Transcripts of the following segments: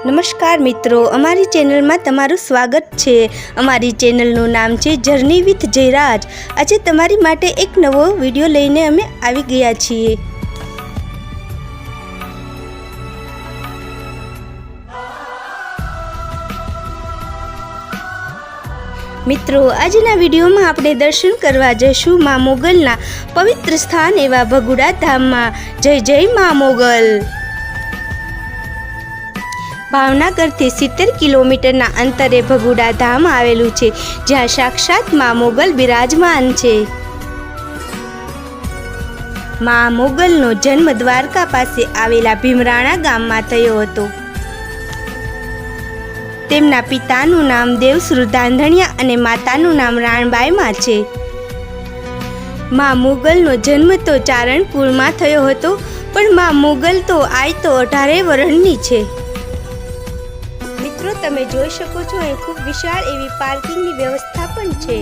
નમસ્કાર મિત્રો, અમારી ચેનલમાં તમારું સ્વાગત છે। અમારી ચેનલનું નામ છે જર્ની વિથ જયરાજ। આજે તમારી માટે એક નવો વિડીયો લઈને અમે આવી ગયા છીએ। મિત્રો, આજના વિડીયોમાં આપણે દર્શન કરવા જઈશું મા મોગલના પવિત્ર સ્થાન એવા ભગુડા ધામમાં। જય જય મા મોગલ। ભાવનગરથી 70 કિલોમીટરના અંતરે ભગુડા ધામ આવેલું છે, જ્યાં સાક્ષાત મા મોગલ બિરાજમાન છે। મા મોગલનો જન્મ દ્વારકા પાસે આવેલા ભીમરાણા ગામમાં થયો હતો। તેમના પિતાનું નામ દેવશ્રુ ધાંધણિયા અને માતાનું નામ રાણબાઈમાં છે। મા મોગલનો જન્મ તો ચારણપુરમાં થયો હતો, પણ મા મોગલ તો આજ તો 18 વર્ષની છે। મિત્રો, તમે જોઈ શકો છો અહીં ખૂબ વિશાળ એવી પાર્કિંગની વ્યવસ્થા પણ છે।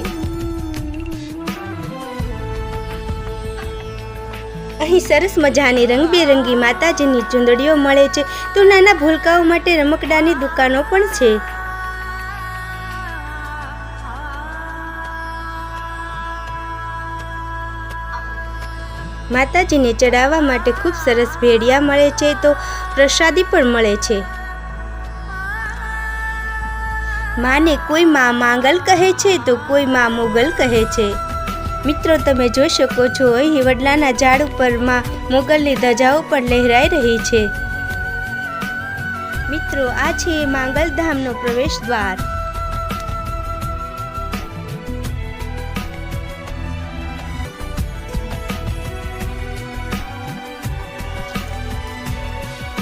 અહીં સરસ મજાની રંગબેરંગી માતાજીની ચૂંદડીઓ મળે છે, તો નાના ભૂલકાઓ માટે રમકડાની દુકાનો પણ છે। માતાજીને ચડાવવા માટે ખૂબ સરસ ભેડિયા મળે છે, તો પ્રસાદી પણ મળે છે। માને કોઈ મા માંગલ કહે છે તો કોઈ મા મોગલ કહે છે। મિત્રો, તમે જોઈ શકો છો અહીં વડલાના ઝાડ ઉપર મા મોગલની ધજાઓ પણ લહેરાઈ રહી છે। મિત્રો, આ છે માંગલ ધામનો પ્રવેશ દ્વાર।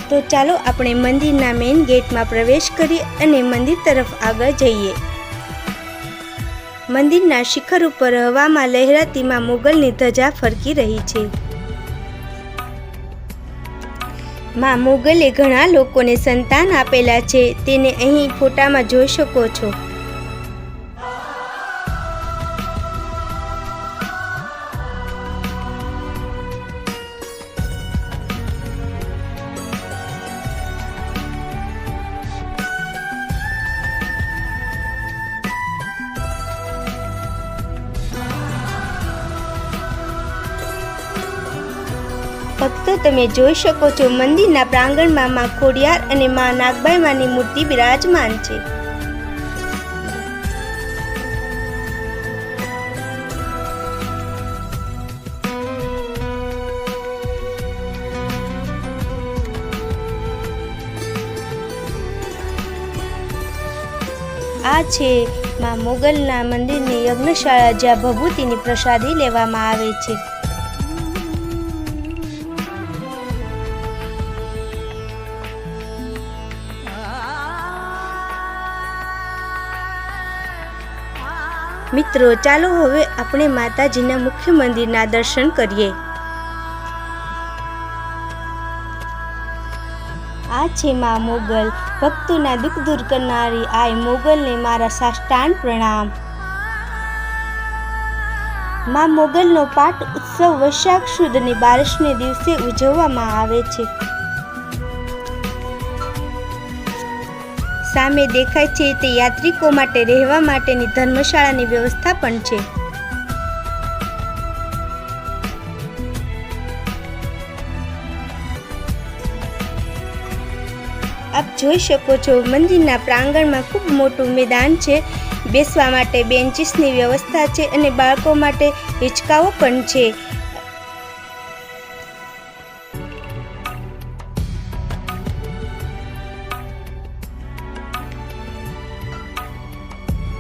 તો ચાલો આપણે મંદિરના મેઇન ગેટમાં પ્રવેશ કરી અને મંદિર તરફ આગળ જઈએ। મંદિરના શિખર ઉપર હવામાં લહેરાતી મા મોગલની ધજા ફરકી રહી છે। મા મોગલે ઘણા લોકોને સંતાન આપેલા છે, તેને અહીં ફોટામાં જોઈ શકો છો। ભક્તો, તમે જોઈ શકો છો મંદિરના પ્રાંગણમાં મા ખોડિયાર અને મા નાગબાઈ માની મૂર્તિ બિરાજમાન છે। આ છે મા મોગલના મંદિરની યજ્ઞશાળા, જ્યાં ભભૂતિની પ્રસાદી લેવામાં આવે છે। મિત્રો, ચાલો હવે આપણે માતાજીના મુખ્ય મંદિરના દર્શન કરીએ। આ છે મા મોગલ, ભક્તોના દુઃખ દૂર કરનારી આય મોગલને મારા સાષ્ટાંગ પ્રણામ। મા મોગલનો પાટ ઉત્સવ વૈશાખ સુદ અને 12ને દિવસે ઉજવવામાં આવે છે। સામે દેખાય છે તે યાત્રિકો માટે રહેવા માટેની ધર્મશાળાની વ્યવસ્થા પણ છે। આપ જોઈ શકો છો મંદિરના પ્રાંગણમાં ખૂબ મોટું મેદાન છે, બેસવા માટે બેન્ચીસની વ્યવસ્થા છે અને બાળકો માટે હિંચકાઓ પણ છે।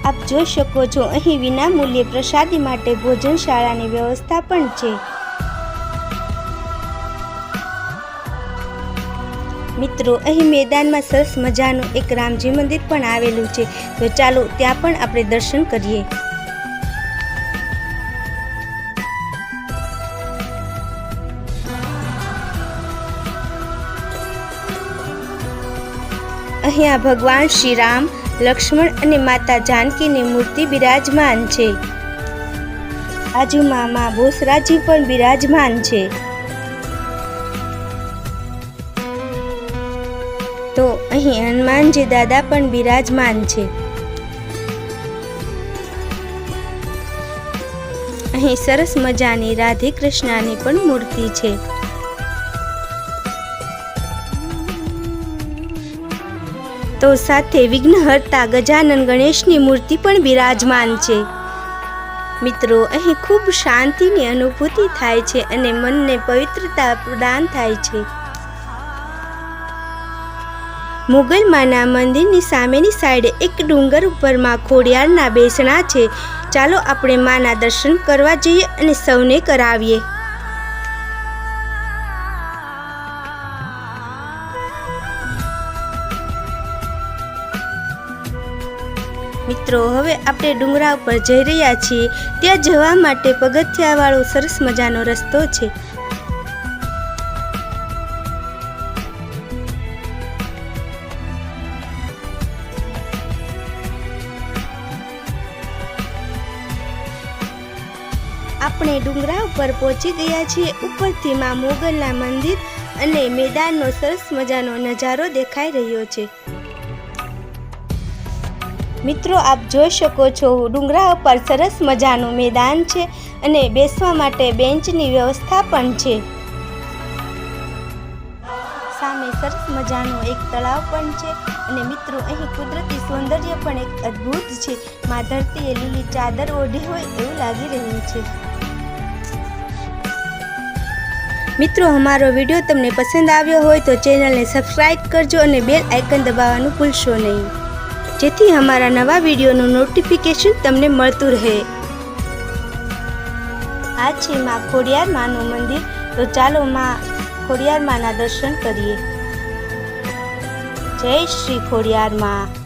આપ જોઈ શકો છો અહીં વિનામૂલ્યે પ્રસાદી માટે ભોજનશાળાની વ્યવસ્થા પણ છે। મિત્રો, અહીં મેદાનમાં સરસ મજાનું એક રામજી મંદિર પણ આવેલું છે, તો ચાલો ત્યાં પણ આપણે દર્શન કરીએ। અહીંયા ભગવાન શ્રી રામ, લક્ષ્મણ અને માતા જાનકીની મૂર્તિ બિરાજમાન છે। બાજુમાં મા બોસરાજી પણ બિરાજમાન છે। તો અહીં અહીં હનુમાનજી દાદા પણ બિરાજમાન છે. અહીં સરસ મજાની રાધે કૃષ્ણની પણ મૂર્તિ છે. તો સાથે વિઘ્નહર્તા ગજાનન ગણેશની મૂર્તિ પણ બિરાજમાન છે. મિત્રો, અહીં ખૂબ શાંતિની અનુભૂતિ થાય છે અને મનને પવિત્રતા પ્રદાન થાય છે. મુગલમાના મંદિરની સામેની સાઈડે એક ડુંગર ઉપર માં ખોડિયારના બેસણા છે. ચાલો આપણે માના દર્શન કરવા જઈએ અને સૌને કરાવીએ. મિત્રો, હવે આપણે ડુંગરા ઉપર જઈ રહ્યા છીએ. ત્યાં જવા માટે પગથિયાવાળો સરસ મજાનો રસ્તો છે. આપણે ડુંગરા ઉપર પહોંચી ગયા છીએ. ઉપરથી માં મોગલના મંદિર અને મેદાનનો સરસ મજાનો નજારો દેખાઈ રહ્યો છે. મિત્રો, આપ જોઈ શકો છો ડુંગરા ઉપર સરસ મજાનું મેદાન છે અને બેસવા માટે બેન્ચની વ્યવસ્થા પણ છે. સામે સરસ મજાનું એક તળાવ પણ છે અને મિત્રો, અહીં કુદરતી સૌંદર્ય પણ એક અદ્ભુત છે. માં ધરતીએ લીલી ચાદર ઓઢી હોય એવું લાગી રહ્યું છે. મિત્રો, અમારો વિડીયો તમને પસંદ આવ્યો હોય તો ચેનલને સબસ્ક્રાઈબ કરજો અને બેલ આઇકન દબાવવાનું ભૂલશો નહીં, જેથી અમારા નવા વિડીયોનું નોટિફિકેશન તમને મળતું રહે. આ છે માં ખોડિયાર માનું મંદિર. તો ચાલો માં ખોડિયાર માના દર્શન કરીએ. જય શ્રી ખોડિયાર માં.